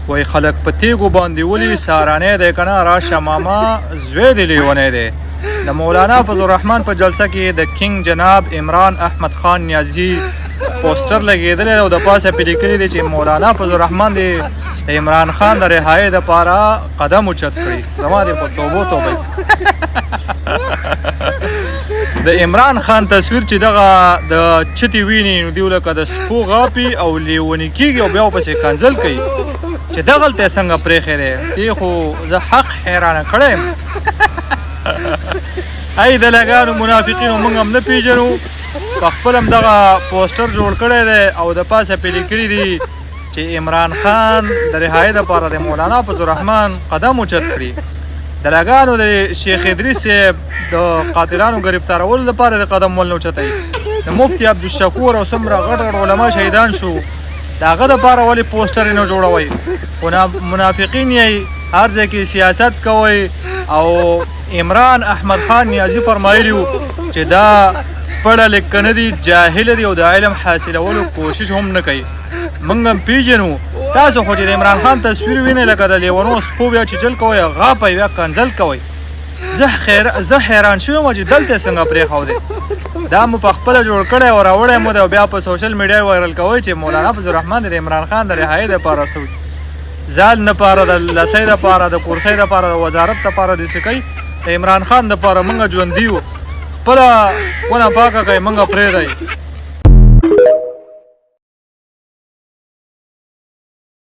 وایي خلک په تیږو باندې ولي سارانی دی که نه راشه ماما زوی دی لیونی دی. د مولانا فضل الرحمن په جلسه کې د کینګ جناب عمران احمد خان نیازي پوسټر لګېدلی دی او د پاسه پې لیکلي دی چې مولانا فضل الرحمن د عمران خان د رهایۍ دپاره قدم اوچت کړي. زما دې په توبو توبه د عمران خان تصویر چې دغه د چتې ویني نو دیو لکه د سپو غاپي او لیوني کېږي او بیا ورپسې کنځل کوي چې دغلته یې څنګه پرېښی دی. دې خو زه حق حیرانه کړی یم. ای دلګانو منافقینو موږ هم نه پېژنو. په خپل هم دغه پوسټر جوړ کړی دی او د پاسه پې لیکلي دي چې عمران خان د رهایۍ دپاره د مولانا فضل الرحمن قدم اوچت کړي. دلګانو د شیخ ادریس صاحب د قاتلانو ګرفتارولو لپاره د قدم ول نه اوچتی. د مفتي عبدالشکور او څومره غټ غټ علما شهیدان شو د هغه دپاره ولې پوسټر یې نه جوړوئ؟ منافقین یې هر ځای کې سیاست کوئ. او عمران احمد خان نیازي فرمایلي وو چې دا پړه لیک نه دي، جاهل دي او د علم حاصلولو کوشش هم نه کوي. موږ هم پېژنو. تاسو خو چې د عمران خان تصویر وینئ لکه د لیونو سپو بیا چیچل کوئ، غاپئ، بیا کنځل کوئ. زه حیران شوی وم چې دلته یې څنګه پرېښودی. دا مو په خپله جوړ کړی او راوړی مو دی او بیا په سوشل میډیا وایرل کوئ چې مولانا فضل الرحمن د عمران خان د رهایۍ دپاره څه ځال دپاره، د لسۍ دپاره، د کورسۍ دپاره، د وزارت دپاره داسې کوي. د عمران خان دپاره موږ ژوندي یو. خپله ونه پاکه کوئ، موږ پرېږدئ.